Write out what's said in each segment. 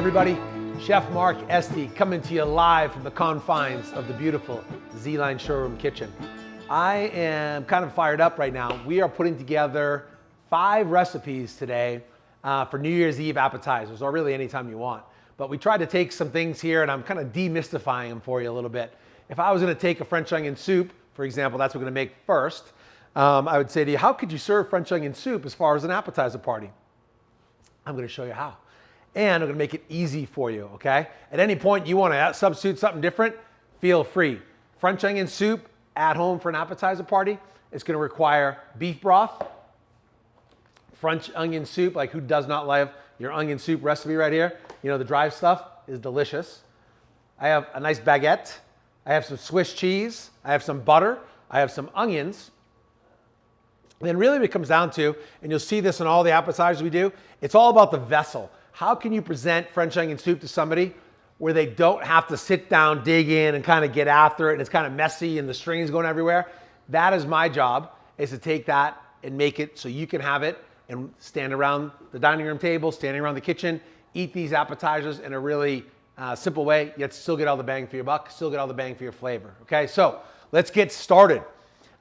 everybody. Chef Mark Estee coming to you live from the confines of the beautiful ZLINE showroom kitchen. I am kind of fired up right now. We are putting together 5 recipes today for New Year's Eve appetizers, or really anytime you want. But we tried to take some things here and I'm kind of demystifying them for you a little bit. If I was going to take a French onion soup, for example, that's what we're going to make first, I would say to you, how could you serve French onion soup as far as an appetizer party? I'm going to show you how. And I'm going to make it easy for you, okay? At any point you want to substitute something different, feel free. French onion soup at home for an appetizer party, it's going to require beef broth. French onion soup, like who does not love your onion soup recipe right here? You know, the dry stuff is delicious. I have a nice baguette. I have some Swiss cheese. I have some butter. I have some onions. And then really what it comes down to, and you'll see this in all the appetizers we do, it's all about the vessel. How can you present French onion soup to somebody where they don't have to sit down, dig in, and kind of get after it, and it's kind of messy and the string's going everywhere? That is my job, is to take that and make it so you can have it and stand around the dining room table, standing around the kitchen, eat these appetizers in a really simple way, yet still get all the bang for your buck, still get all the bang for your flavor. Okay, so let's get started.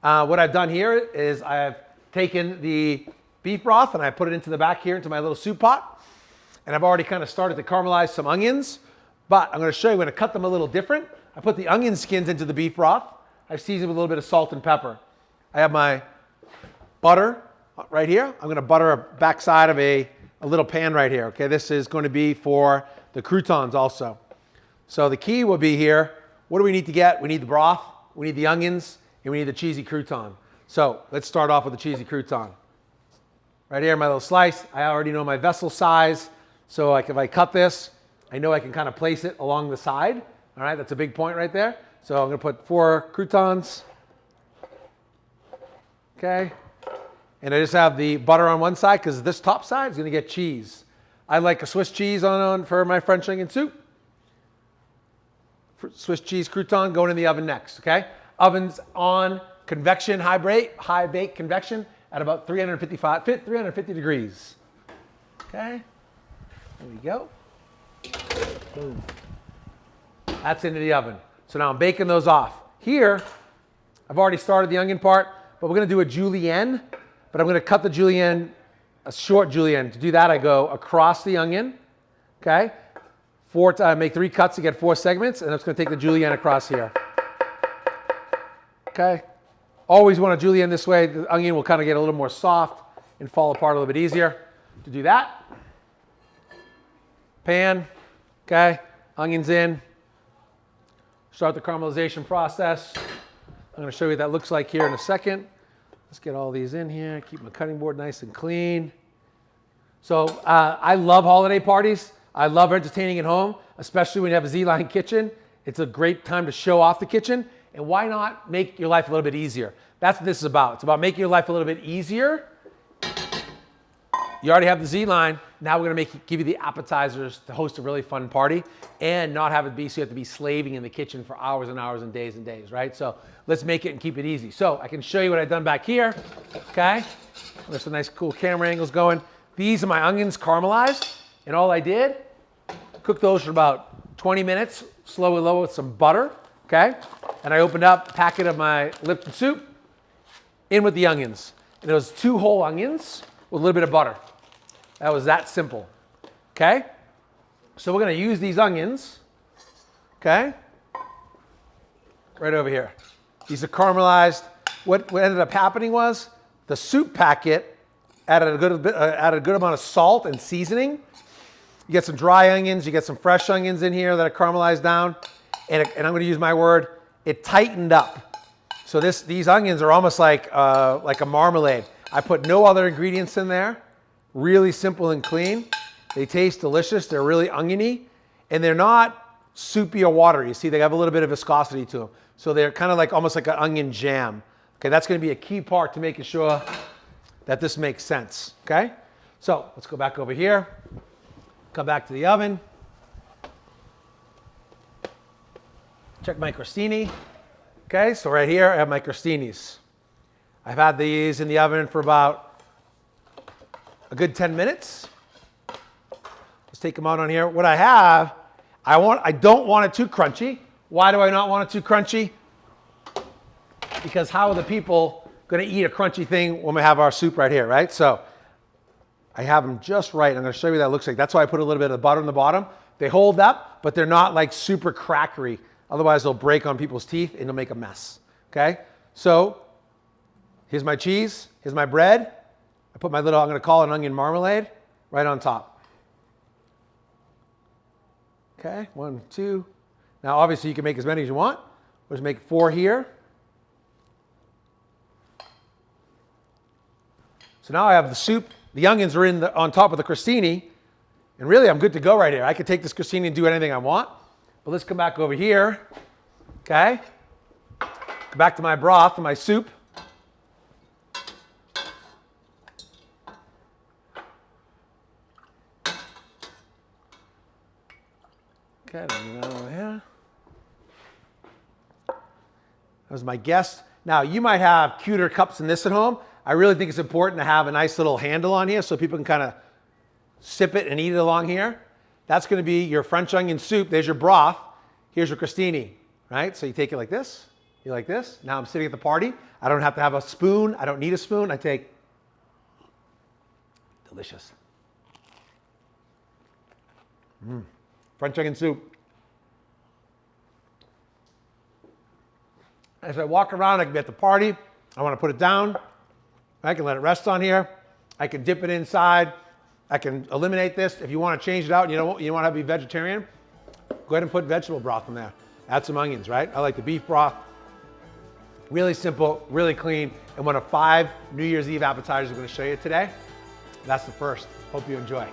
What I've done here is I've taken the beef broth and I put it into the back here into my little soup pot. And I've already kind of started to caramelize some onions, but I'm going to show you, I'm going to cut them a little different. I put the onion skins into the beef broth. I've seasoned with a little bit of salt and pepper. I have my butter right here. I'm going to butter a backside of a little pan right here. Okay, this is going to be for the croutons also. So the key will be here, what do we need to get? We need the broth, we need the onions, and we need the cheesy crouton. So let's start off with the cheesy crouton. Right here, my little slice. I already know my vessel size. So like if I cut this, I know I can kind of place it along the side. All right, that's a big point right there. So I'm going to put 4 croutons. Okay. And I just have the butter on one side because this top side is going to get cheese. I like a Swiss cheese on for my French onion soup. Swiss cheese crouton going in the oven next. Okay. Oven's on convection, high bake convection at about 350 degrees. Okay. There we go. Boom. That's into the oven. So now I'm baking those off. Here, I've already started the onion part, but we're going to do a julienne. But I'm going to cut the julienne, a short julienne. To do that, I go across the onion. Okay? Make 3 cuts to get 4 segments, and I'm just going to take the julienne across here. Okay? Always want a julienne this way. The onion will kind of get a little more soft and fall apart a little bit easier. To do that, pan, okay, onions in, start the caramelization process. I'm going to show you what that looks like here in a second. Let's get all these in here, keep my cutting board nice and clean. So I love holiday parties. I love entertaining at home, especially when you have a ZLINE kitchen. It's a great time to show off the kitchen. And why not make your life a little bit easier? That's what this is about. It's about making your life a little bit easier. You already have the ZLINE. Now we're going to give you the appetizers to host a really fun party and not have it be so you have to be slaving in the kitchen for hours and hours and days, right? So let's make it and keep it easy. So I can show you what I've done back here, okay? There's some nice cool camera angles going. These are my onions caramelized, and all I did, cook those for about 20 minutes, slow and low with some butter, okay? And I opened up a packet of my Lipton soup in with the onions. And it was 2 whole onions with a little bit of butter. That was that simple, okay? So we're going to use these onions, okay? Right over here. These are caramelized. What ended up happening was the soup packet added a good amount of salt and seasoning. You get some dry onions, you get some fresh onions in here that are caramelized down, and I'm going to use my word, it tightened up. So these onions are almost like a marmalade. I put no other ingredients in there. Really simple and clean. They taste delicious. They're really oniony, and they're not soupy or watery. You see, they have a little bit of viscosity to them. So they're kind of like almost like an onion jam. Okay, that's going to be a key part to making sure that this makes sense. Okay, so let's go back over here. Come back to the oven. Check my crostini. Okay, so right here I have my crostinis. I've had these in the oven for about a good 10 minutes. Let's take them out on here. What I have, I don't want it too crunchy. Why do I not want it too crunchy? Because how are the people going to eat a crunchy thing when we have our soup right here, right? So I have them just right. I'm going to show you what that looks like. That's why I put a little bit of butter on the bottom. They hold up, but they're not like super crackery. Otherwise, they'll break on people's teeth and it'll make a mess, okay? So here's my cheese. Here's my bread. I put my little, I'm going to call it an onion marmalade, right on top. Okay, 1, 2. Now, obviously, you can make as many as you want. We'll just make 4 here. So now I have the soup. The onions are on top of the crostini. And really, I'm good to go right here. I could take this crostini and do anything I want. But let's come back over here. Okay? Go back to my broth and my soup. Okay, that over here. That was my guest. Now, you might have cuter cups than this at home. I really think it's important to have a nice little handle on here so people can kind of sip it and eat it along here. That's going to be your French onion soup. There's your broth. Here's your crostini, right? So you take it like this. You like this. Now I'm sitting at the party. I don't have to have a spoon. I don't need a spoon. I take delicious. French onion soup. As I walk around, I can be at the party. I want to put it down. I can let it rest on here. I can dip it inside. I can eliminate this. If you want to change it out and you don't want to be vegetarian, go ahead and put vegetable broth in there. Add some onions, right? I like the beef broth. Really simple, really clean. And one of 5 New Year's Eve appetizers I'm going to show you today. That's the first. Hope you enjoy.